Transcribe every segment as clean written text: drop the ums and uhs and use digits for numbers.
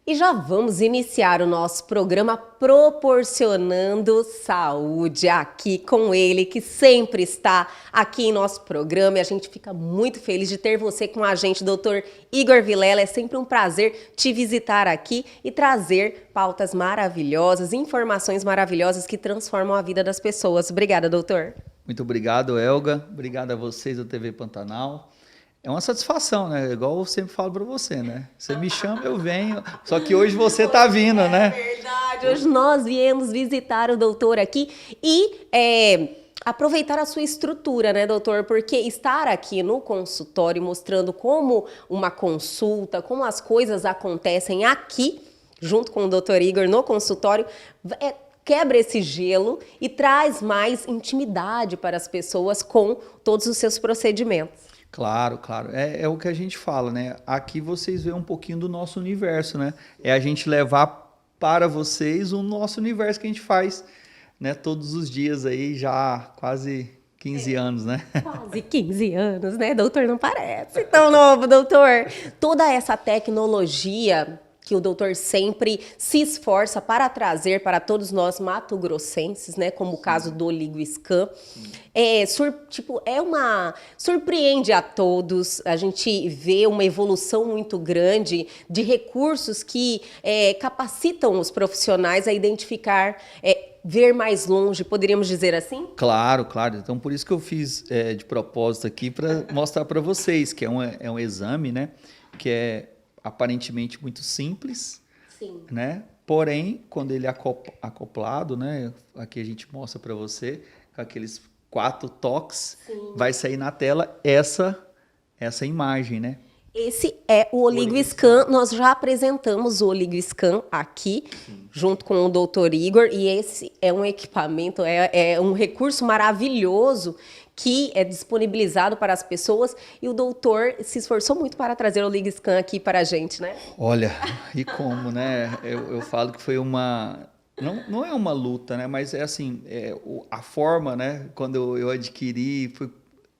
E já vamos iniciar o nosso programa Proporcionando Saúde aqui com ele, que sempre está aqui em nosso programa. E a gente fica muito feliz de ter você com a gente, doutor Igor Vilela. É sempre um prazer te visitar aqui e trazer pautas maravilhosas, informações maravilhosas que transformam a vida das pessoas. Obrigada, doutor. Muito obrigado, Elga. Obrigado a vocês do TV Pantanal. É uma satisfação, né? Igual eu sempre falo para você, né? Você me chama, eu venho. Só que hoje você está vindo, né? É verdade. Hoje nós viemos visitar o doutor aqui e aproveitar a sua estrutura, né, doutor? Porque estar aqui no consultório mostrando como uma consulta, como as coisas acontecem aqui, junto com o doutor Igor no consultório, quebra esse gelo e traz mais intimidade para as pessoas com todos os seus procedimentos. Claro, claro. É o que a gente fala, né? Aqui vocês veem um pouquinho do nosso universo, né? É a gente levar para vocês o nosso universo que a gente faz, né? Todos os dias aí, já quase 15 anos, né? Quase 15 anos, né, doutor? Não parece tão novo, doutor. Toda essa tecnologia que o doutor sempre se esforça para trazer para todos nós mato-grossenses, né, como o caso do OligoScan, surpreende a todos. A gente vê uma evolução muito grande de recursos que capacitam os profissionais a identificar, ver mais longe, poderíamos dizer assim? Claro, claro. Então, por isso que eu fiz de propósito aqui para mostrar para vocês que é um exame, né, que é aparentemente muito simples, sim, né? Porém, quando ele é acoplado, né? Aqui a gente mostra para você, com aqueles 4 toques, sim, vai sair na tela essa imagem, né? Esse é o OligoScan. Nós já apresentamos o OligoScan aqui, sim, junto com o doutor Igor, e esse é um equipamento, é um recurso maravilhoso que é disponibilizado para as pessoas, e o doutor se esforçou muito para trazer o OligoScan aqui para a gente, né? Olha, e como, né? Eu falo que foi uma... Não é uma luta, né? Mas é assim, a forma, né? Quando eu adquiri, foi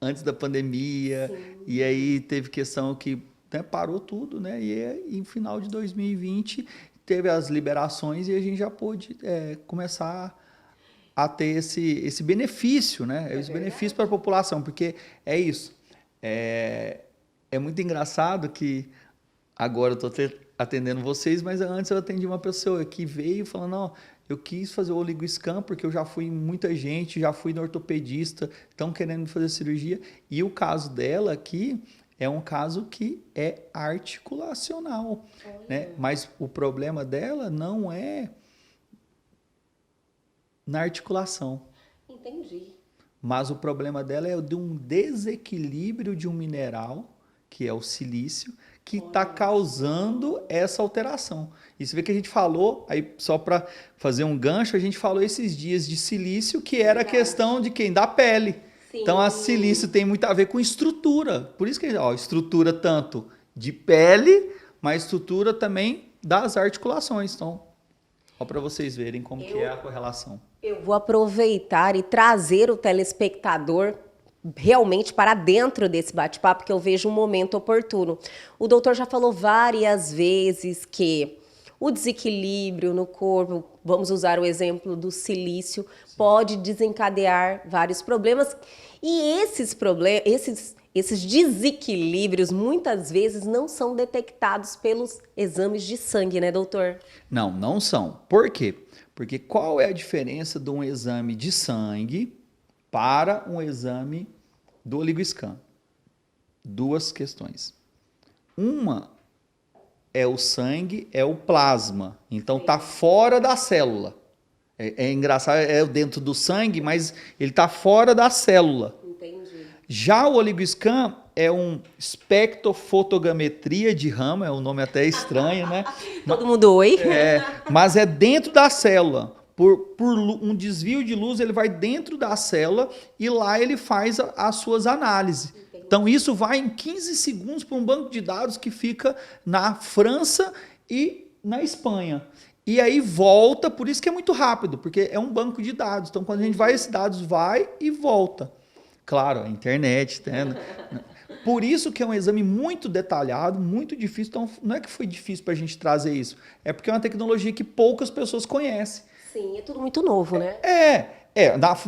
antes da pandemia, sim, e aí teve questão que, né, parou tudo, né? E em final de 2020 teve as liberações e a gente já pôde começar a ter esse benefício, né? Esse benefício para a população, porque é isso. É muito engraçado que agora eu estou atendendo vocês, mas antes eu atendi uma pessoa que veio falando, não, eu quis fazer o OligoScan porque eu já fui em muita gente, já fui no ortopedista, estão querendo fazer cirurgia, e o caso dela aqui é um caso que é articulacional, né? Mas o problema dela não é na articulação. Entendi. Mas o problema dela é de um desequilíbrio de um mineral, que é o silício, que está causando essa alteração. E você vê que a gente falou, aí só para fazer um gancho, a gente falou esses dias de silício, que era a questão de quem? Da pele. Sim. Então, a silício tem muito a ver com estrutura. Por isso que, estrutura tanto de pele, mas estrutura também das articulações. Então, só para vocês verem como que é a correlação. Eu vou aproveitar e trazer o telespectador realmente para dentro desse bate-papo, que eu vejo um momento oportuno. O doutor já falou várias vezes que o desequilíbrio no corpo, vamos usar o exemplo do silício, pode desencadear vários problemas. E esses desequilíbrios muitas vezes não são detectados pelos exames de sangue, né, doutor? Não são. Por quê? Porque qual é a diferença de um exame de sangue para um exame do OligoScan? 2 questões. Uma é o sangue, é o plasma. Então está fora da célula. É engraçado, é dentro do sangue, mas ele está fora da célula. Entendi. Já o OligoScan é um espectrofotogrametria de Raman, é um nome até estranho, né? Todo mundo oi? Mas é dentro da célula. Por um desvio de luz, ele vai dentro da célula e lá ele faz as suas análises. Entendi. Então, isso vai em 15 segundos para um banco de dados que fica na França e na Espanha. E aí volta, por isso que é muito rápido, porque é um banco de dados. Então, quando a gente vai, esses dados vai e volta. Claro, a internet, né? Por isso que é um exame muito detalhado, muito difícil. Então, não é que foi difícil para a gente trazer isso, é porque é uma tecnologia que poucas pessoas conhecem. Sim, é tudo muito novo, né?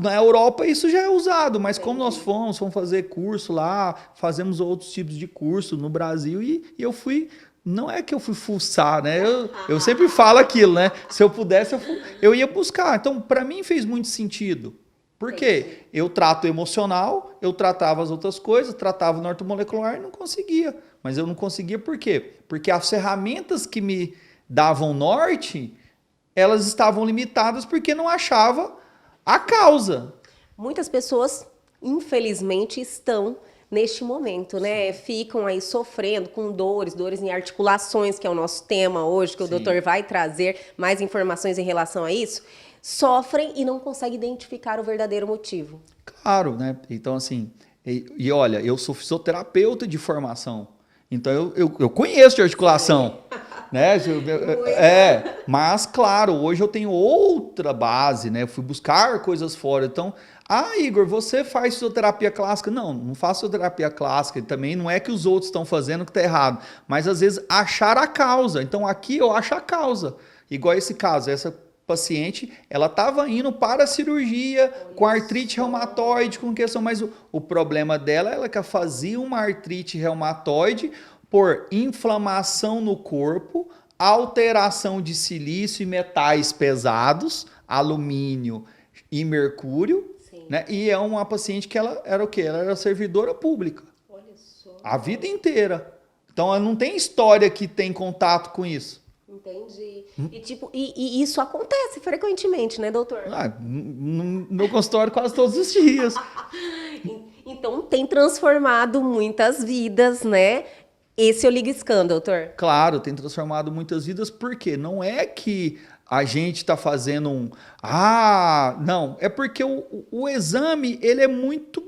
Na Europa isso já é usado, mas como nós Entendi. fomos fazer curso lá, fazemos outros tipos de curso no Brasil e eu fui. Não é que eu fui fuçar, né? Eu sempre falo aquilo, né? Se eu pudesse, eu ia buscar. Então, para mim fez muito sentido. Por Entendi. quê? Eu trato emocional, eu tratava as outras coisas, tratava no ortomolecular e não conseguia. Mas eu não conseguia por quê? Porque as ferramentas que me davam norte, elas estavam limitadas porque não achava a causa. Muitas pessoas, infelizmente, estão neste momento, né? Ficam aí sofrendo com dores em articulações, que é o nosso tema hoje, que o Sim. doutor vai trazer mais informações em relação a isso. Sofrem e não conseguem identificar o verdadeiro motivo. Claro, né? Então, assim, olha, eu sou fisioterapeuta de formação, então eu conheço de articulação, né? Mas, claro, hoje eu tenho outra base, né? Eu fui buscar coisas fora. Então, Igor, você faz fisioterapia clássica? Não, não faço fisioterapia clássica. E também não é que os outros estão fazendo que está errado, mas às vezes achar a causa. Então, aqui eu acho a causa. Igual esse caso, essa paciente, ela estava indo para a cirurgia com artrite reumatoide, com questão, mas o problema dela é que ela fazia uma artrite reumatoide por inflamação no corpo, alteração de silício e metais pesados, alumínio e mercúrio, Sim. né? E é uma paciente que ela era o quê? Ela era servidora pública. Olha só. A vida inteira. Então ela não tem história que tem contato com isso. Entendi. E isso acontece frequentemente, né, doutor? No meu consultório quase todos os dias. Então tem transformado muitas vidas, né? Esse eu ligo scan, doutor. Claro, tem transformado muitas vidas, porque não é que a gente está fazendo não, é porque o exame ele é muito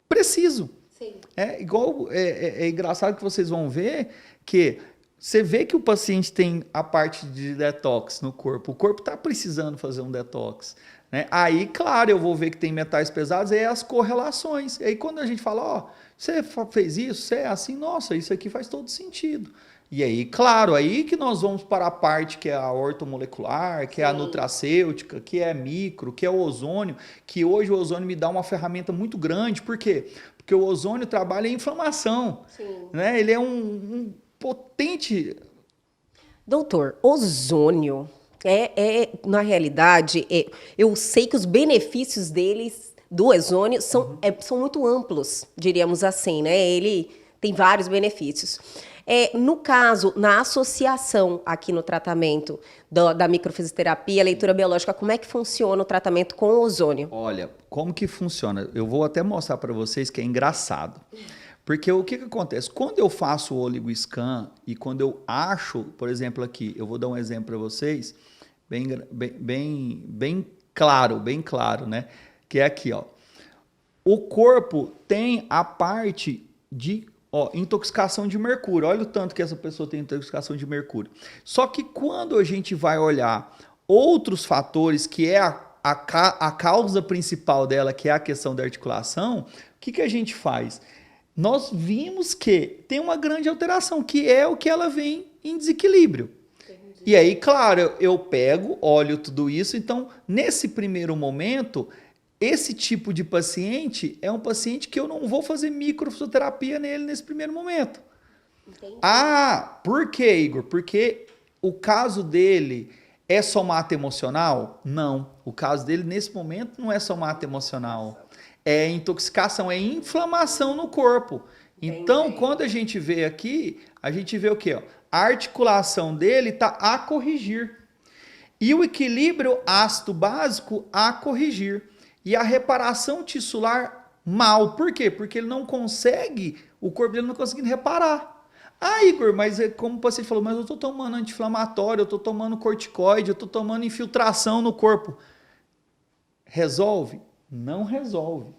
preciso. Sim. É engraçado que vocês vão ver que você vê que o paciente tem a parte de detox no corpo. O corpo está precisando fazer um detox, né? Aí, claro, eu vou ver que tem metais pesados, aí as correlações. E aí quando a gente fala, você fez isso, você é assim, nossa, isso aqui faz todo sentido. E aí, claro, aí que nós vamos para a parte que é a ortomolecular, que é a nutracêutica, que é micro, que é o ozônio, que hoje o ozônio me dá uma ferramenta muito grande. Por quê? Porque o ozônio trabalha em inflamação. Sim. Né? Ele é um potente. Doutor, ozônio na realidade, eu sei que os benefícios do ozônio são muito amplos, diríamos assim, né? Ele tem vários benefícios. No caso, na associação aqui no tratamento da microfisioterapia, leitura biológica, como é que funciona o tratamento com ozônio? Olha, como que funciona? Eu vou até mostrar para vocês que é engraçado. Porque o que acontece? Quando eu faço o OligoScan e quando eu acho, por exemplo, aqui, eu vou dar um exemplo para vocês, bem claro, né? Que é aqui, ó. O corpo tem a parte de intoxicação de mercúrio. Olha o tanto que essa pessoa tem intoxicação de mercúrio. Só que quando a gente vai olhar outros fatores, que é a causa principal dela, que é a questão da articulação, o que a gente faz? Nós vimos que tem uma grande alteração, que é o que ela vem em desequilíbrio. Entendi. E aí, claro, eu pego, olho tudo isso. Então, nesse primeiro momento, esse tipo de paciente é um paciente que eu não vou fazer microfisioterapia nele nesse primeiro momento. Entendi. Por quê, Igor? Porque o caso dele é somato emocional? Não. O caso dele, nesse momento, não é somato emocional. É intoxicação, é inflamação no corpo. Então, quando a gente vê aqui, a gente vê o quê? A articulação dele está a corrigir. E o equilíbrio ácido básico a corrigir. E a reparação tissular mal. Por quê? Porque ele não consegue, o corpo dele não conseguindo reparar. Igor, mas como o paciente falou, mas eu estou tomando anti-inflamatório, eu estou tomando corticoide, eu estou tomando infiltração no corpo. Resolve? Não resolve.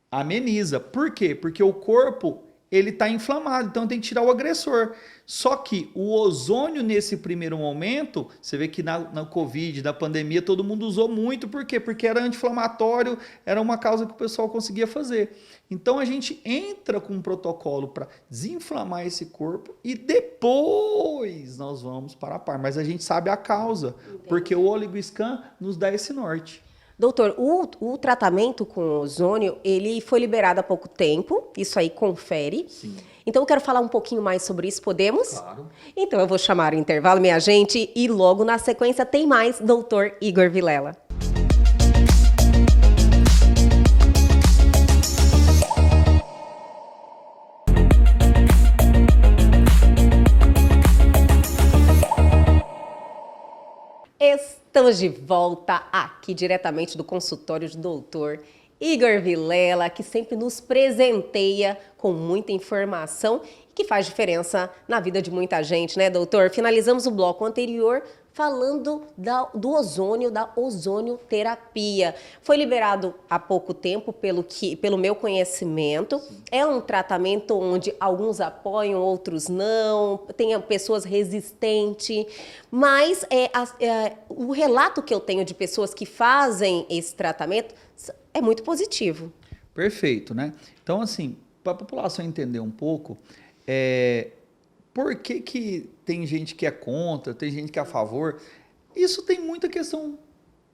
Ameniza. Por quê? Porque o corpo, ele está inflamado, então tem que tirar o agressor. Só que o ozônio, nesse primeiro momento, você vê que na Covid, na pandemia, todo mundo usou muito. Por quê? Porque era anti-inflamatório, era uma causa que o pessoal conseguia fazer. Então a gente entra com um protocolo para desinflamar esse corpo e depois nós vamos para a par. Mas a gente sabe a causa, porque o OligoScan nos dá esse norte. Doutor, o tratamento com ozônio, ele foi liberado há pouco tempo, isso aí confere. Sim. Então eu quero falar um pouquinho mais sobre isso, podemos? Claro. Então eu vou chamar o intervalo, minha gente, e logo na sequência tem mais doutor Igor Vilela. Estamos de volta aqui diretamente do consultório do doutor Igor Vilela, que sempre nos presenteia com muita informação e que faz diferença na vida de muita gente, né, doutor? Finalizamos o bloco anterior falando do ozônio, da ozonioterapia. Foi liberado há pouco tempo, pelo meu conhecimento. É um tratamento onde alguns apoiam, outros não, tem pessoas resistentes, mas o relato que eu tenho de pessoas que fazem esse tratamento é muito positivo. Perfeito, né? Então, assim, para a população entender um pouco, por que tem gente que é contra, tem gente que é a favor? Isso tem muita questão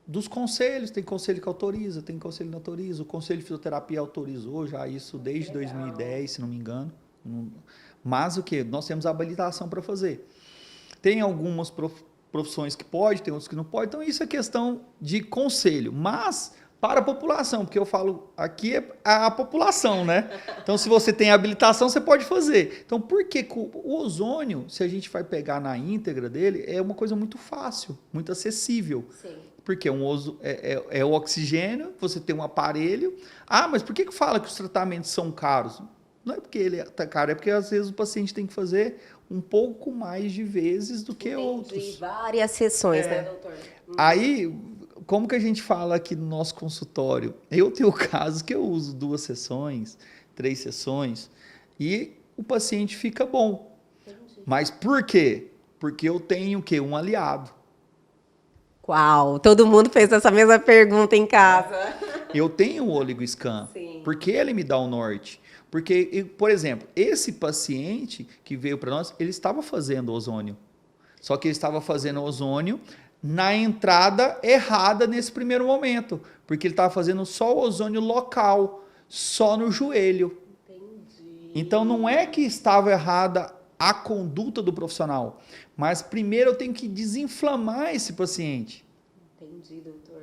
dos conselhos, tem conselho que autoriza, tem conselho que não autoriza. O Conselho de Fisioterapia autorizou já isso desde 2010, se não me engano. Mas o que? Nós temos a habilitação para fazer. Tem algumas profissões que pode, tem outras que não pode. Então isso é questão de conselho. Mas para a população, porque eu falo aqui é a população, né? Então, se você tem habilitação, você pode fazer. Então, por que o ozônio, se a gente vai pegar na íntegra dele, é uma coisa muito fácil, muito acessível. Sim. Porque é o oxigênio, você tem um aparelho. Ah, mas por que fala que os tratamentos são caros? Não é porque ele tá caro, é porque às vezes o paciente tem que fazer um pouco mais de vezes do que outros. Várias sessões, né, doutor? Aí, como que a gente fala aqui no nosso consultório? Eu tenho casos que eu uso 2 sessões, 3 sessões, e o paciente fica bom. Entendi. Mas por quê? Porque eu tenho o quê? Um aliado. Uau! Todo mundo fez essa mesma pergunta em casa. Eu tenho o OligoScan, porque ele me dá o norte. Porque, por exemplo, esse paciente que veio para nós, ele estava fazendo ozônio. Só que ele estava fazendo ozônio na entrada errada nesse primeiro momento, porque ele estava fazendo só o ozônio local, só no joelho. Entendi. Então não é que estava errada a conduta do profissional, mas primeiro eu tenho que desinflamar esse paciente. Entendi, doutor.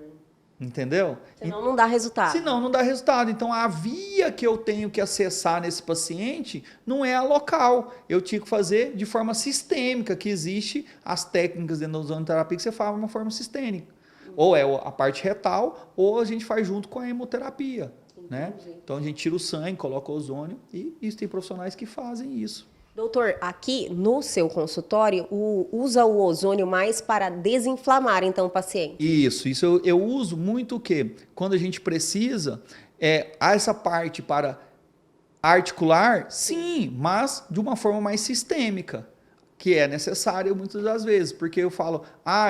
Entendeu? Senão não dá resultado. Senão não dá resultado. Então a via que eu tenho que acessar nesse paciente não é a local. Eu tinha que fazer de forma sistêmica, que existe as técnicas dentro da ozonoterapia que você faz de uma forma sistêmica. Ou é a parte retal, ou a gente faz junto com a hemoterapia. Né? Então a gente tira o sangue, coloca o ozônio e isso tem profissionais que fazem isso. Doutor, aqui no seu consultório, usa o ozônio mais para desinflamar, então, o paciente? Isso eu uso muito o quê? Quando a gente precisa, essa parte para articular, sim, mas de uma forma mais sistêmica, que é necessária muitas das vezes, porque eu falo,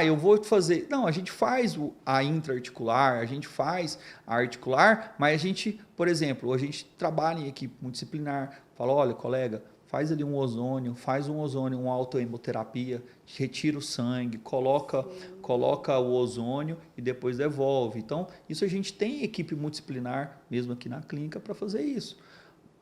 eu vou fazer... Não, a gente faz a intra-articular, a gente faz a articular, mas a gente, por exemplo, a gente trabalha em equipe multidisciplinar, fala, olha, colega, faz ali um ozônio, uma autohemoterapia, retira o sangue, coloca o ozônio e depois devolve. Então, isso a gente tem equipe multidisciplinar, mesmo aqui na clínica, para fazer isso.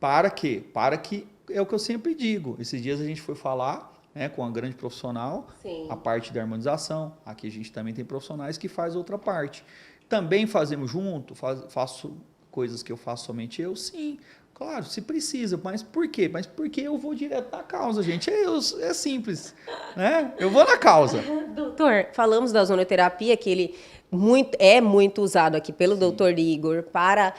Para quê? Para que, é o que eu sempre digo, esses dias a gente foi falar com a grande profissional, a parte da harmonização, aqui a gente também tem profissionais que faz outra parte. Também fazemos junto, faço coisas que eu faço somente eu, sim. Claro, se precisa, mas por quê? Mas porque eu vou direto na causa, gente. É simples, né? Eu vou na causa. Doutor, falamos da ozonoterapia, que ele é muito usado aqui pelo doutor Igor para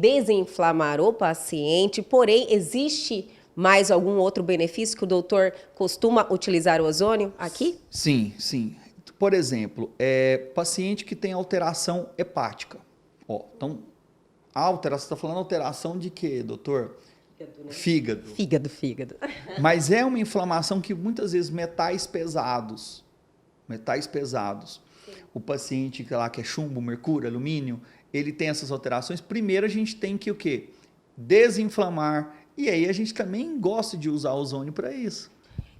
desinflamar o paciente, porém, existe mais algum outro benefício que o doutor costuma utilizar o ozônio aqui? Sim. Por exemplo, paciente que tem alteração hepática. Então, você está falando alteração de quê, doutor? Fígado, né? Fígado. Fígado. Mas é uma inflamação que muitas vezes metais pesados, o paciente que lá que é chumbo, mercúrio, alumínio, ele tem essas alterações. Primeiro a gente tem que o quê? Desinflamar. E aí a gente também gosta de usar ozônio para isso.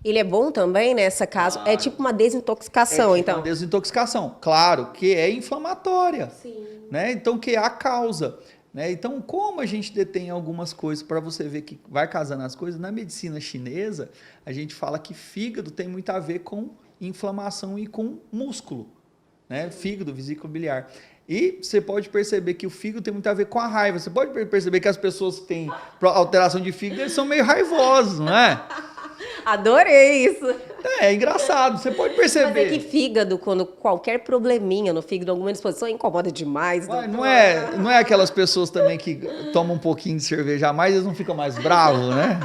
Ele é bom também nessa caso? É tipo uma desintoxicação, então? Uma desintoxicação. Claro que é inflamatória. Sim. Né? Então, que é a causa. Né? Então, como a gente detém algumas coisas para você ver que vai casando as coisas, na medicina chinesa, a gente fala que fígado tem muito a ver com inflamação e com músculo. Né? Fígado, vesícula biliar. E você pode perceber que o fígado tem muito a ver com a raiva. Você pode perceber que as pessoas que têm alteração de fígado, eles são meio raivosos, não é? Adorei isso. É engraçado, você pode perceber. Mas é que fígado, quando qualquer probleminha no fígado, alguma indisposição, incomoda demais. Não é aquelas pessoas também que tomam um pouquinho de cerveja a mais, eles não ficam mais bravos, né?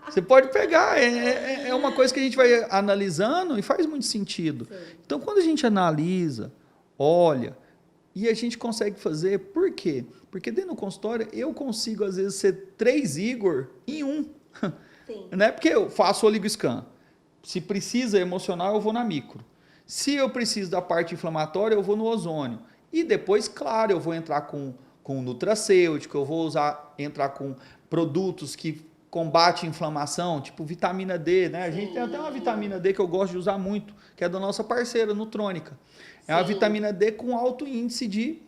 Você pode pegar, é uma coisa que a gente vai analisando e faz muito sentido. Sim. Então, quando a gente analisa, olha, e a gente consegue fazer, por quê? Porque dentro do consultório eu consigo, às vezes, ser 3 Igor em um. Sim. Né? Porque eu faço oligoscan. Se precisa emocional, eu vou na micro. Se eu preciso da parte inflamatória, eu vou no ozônio. E depois, claro, eu vou entrar com nutracêutico, eu vou entrar com produtos que combatem inflamação, tipo vitamina D, né? A gente tem até uma vitamina D que eu gosto de usar muito, que é da nossa parceira, Nutrônica. É uma vitamina D com alto índice de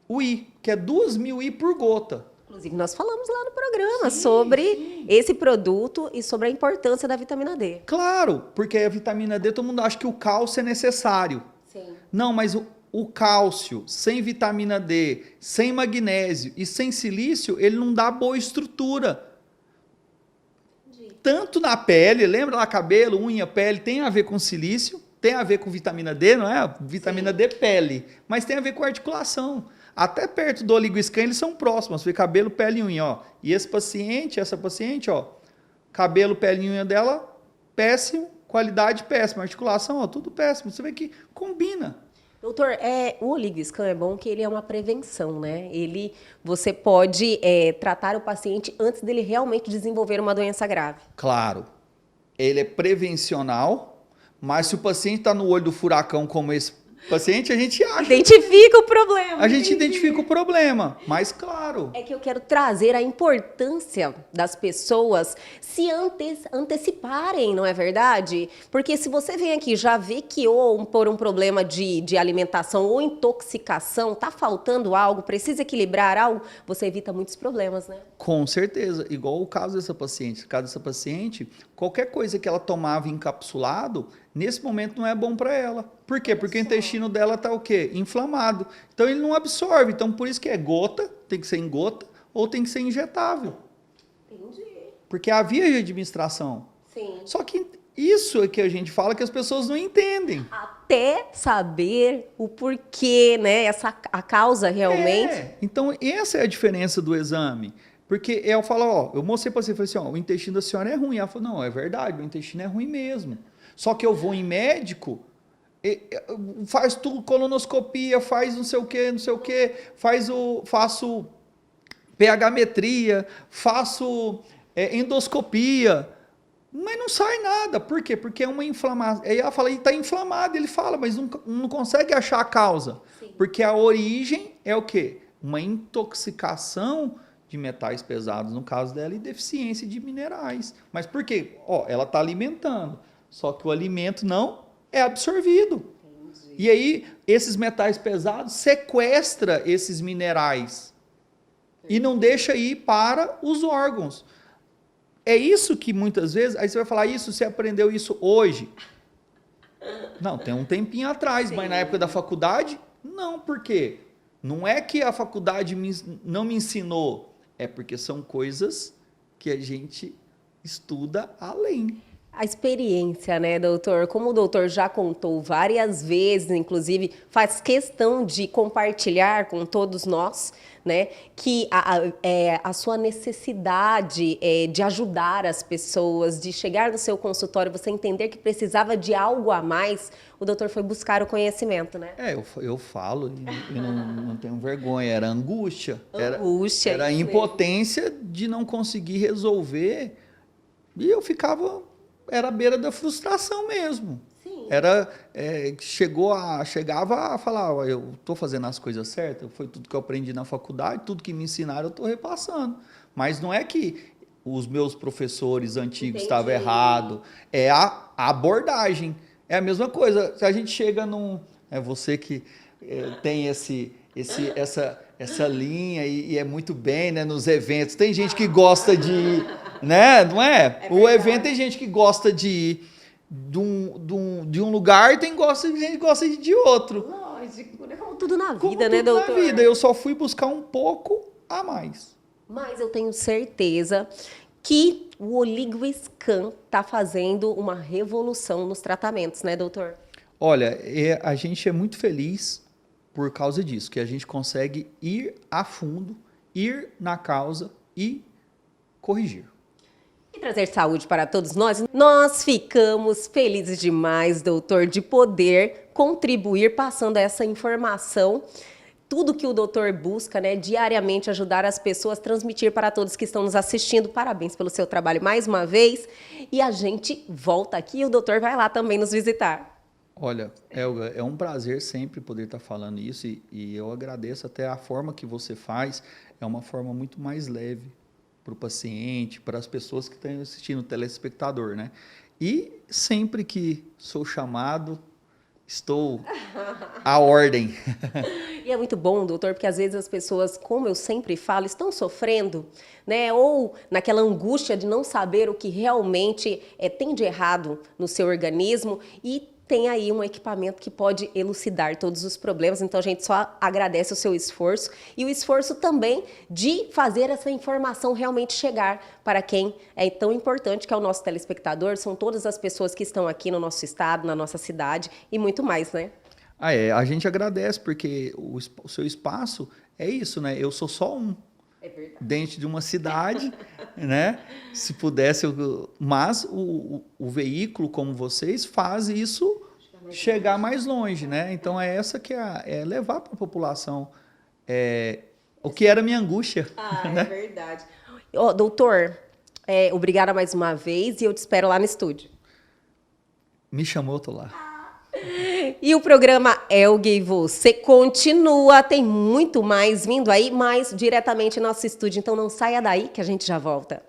UI, que é 2.000 UI por gota. Inclusive, nós falamos lá no programa sobre esse produto e sobre a importância da vitamina D. Claro, porque a vitamina D, todo mundo acha que o cálcio é necessário. Sim. Não, mas o cálcio, sem vitamina D, sem magnésio e sem silício, ele não dá boa estrutura. Entendi. Tanto na pele, lembra lá, cabelo, unha, pele, tem a ver com silício, tem a ver com vitamina D, não é? Vitamina D, pele, mas tem a ver com articulação. Até perto do oligoscan, eles são próximos. Você vê cabelo, pele e unha, ó. E essa paciente, ó, cabelo, pele e unha dela, péssimo, qualidade péssima, articulação, ó, tudo péssimo. Você vê que combina. Doutor, o oligoscan é bom que ele é uma prevenção, né? Você pode tratar o paciente antes dele realmente desenvolver uma doença grave. Claro, ele é prevencional, mas se o paciente está no olho do furacão como esse paciente, a gente acha. Identifica o problema. A gente identifica o problema, mas claro. É que eu quero trazer a importância das pessoas se anteciparem, não é verdade? Porque se você vem aqui já vê que ou por um problema de alimentação ou intoxicação, tá faltando algo, precisa equilibrar algo, você evita muitos problemas, né? Com certeza. Igual o caso dessa paciente. No caso dessa paciente, qualquer coisa que ela tomava encapsulado, nesse momento não é bom para ela. Por quê? Porque o intestino dela está o quê? Inflamado. Então ele não absorve. Então por isso que é gota, tem que ser em gota, ou tem que ser injetável. Entendi. Porque é a via de administração. Sim. Só que isso é que a gente fala que as pessoas não entendem. Até saber o porquê, né? A causa realmente. Então essa é a diferença do exame. Porque eu falo, ó, eu mostrei para você, falei assim, ó, o intestino da senhora é ruim. Ela falou, não, é verdade, o intestino é ruim mesmo. Só que eu vou em médico, faz tudo, colonoscopia, faz não sei o quê, faço pH-metria, faço endoscopia, mas não sai nada. Por quê? Porque é uma inflamação. Aí ela fala, está inflamado, ele fala, mas não consegue achar a causa. Sim. Porque a origem é o quê? Uma intoxicação de metais pesados, no caso dela, e deficiência de minerais. Mas por quê? Ó, ela está alimentando. Só que o alimento não é absorvido. Entendi. E aí, esses metais pesados sequestram esses minerais. Entendi. E não deixa ir para os órgãos. É isso que muitas vezes... Aí você vai falar, você aprendeu isso hoje? Não, tem um tempinho atrás, sim, mas na época da faculdade, não. Por quê? Não é que a faculdade não me ensinou. É porque são coisas que a gente estuda além. A experiência, né, doutor? Como o doutor já contou várias vezes, inclusive, faz questão de compartilhar com todos nós, né, que a sua necessidade de ajudar as pessoas, de chegar no seu consultório, você entender que precisava de algo a mais, o doutor foi buscar o conhecimento, né? Eu falo, eu não tenho vergonha, era angústia. Angústia. Era impotência de não conseguir resolver e eu ficava, era à beira da frustração mesmo. Sim. Chegava a falar, ó, eu estou fazendo as coisas certas, foi tudo que eu aprendi na faculdade, tudo que me ensinaram eu estou repassando. Mas não é que os meus professores antigos estavam errados, é a abordagem. É a mesma coisa, se a gente chega num... É você que tem essa linha e é muito bem, né, nos eventos. Tem gente que gosta de ir, né? Não é? O evento tem gente que gosta de ir de um lugar e tem gente que gosta de ir de outro. Lógico, né? Como tudo na vida, Como né, tudo doutor? na vida, eu só fui buscar um pouco a mais. Mas eu tenho certeza que o Olígoiscan está fazendo uma revolução nos tratamentos, né, doutor? Olha, a gente é muito feliz por causa disso, que a gente consegue ir a fundo, ir na causa e corrigir. E trazer saúde para todos nós. Nós ficamos felizes demais, doutor, de poder contribuir passando essa informação. Tudo que o doutor busca, né, diariamente ajudar as pessoas, transmitir para todos que estão nos assistindo. Parabéns pelo seu trabalho mais uma vez. E a gente volta aqui e o doutor vai lá também nos visitar. Olha, Elga, é um prazer sempre poder estar falando isso e eu agradeço até a forma que você faz, é uma forma muito mais leve para o paciente, para as pessoas que estão assistindo, o telespectador, né? E sempre que sou chamado, estou à ordem. E é muito bom, doutor, porque às vezes as pessoas, como eu sempre falo, estão sofrendo, né? Ou naquela angústia de não saber o que realmente tem de errado no seu organismo e tem aí um equipamento que pode elucidar todos os problemas. Então a gente só agradece o seu esforço e o esforço também de fazer essa informação realmente chegar para quem é tão importante, que é o nosso telespectador, são todas as pessoas que estão aqui no nosso estado, na nossa cidade e muito mais, né? A gente agradece, porque o seu espaço é isso, né? Eu sou só um. É verdade. Dentro de uma cidade, né? Se pudesse, mas o veículo como vocês faz isso chegar mais longe, né? Então essa que é levar para a população o que era minha angústia. Né? É verdade. Doutor, obrigada mais uma vez e eu te espero lá no estúdio. Me chamou, eu tô lá. E o programa Elga e Você continua, tem muito mais vindo aí, mas diretamente no nosso estúdio. Então não saia daí que a gente já volta.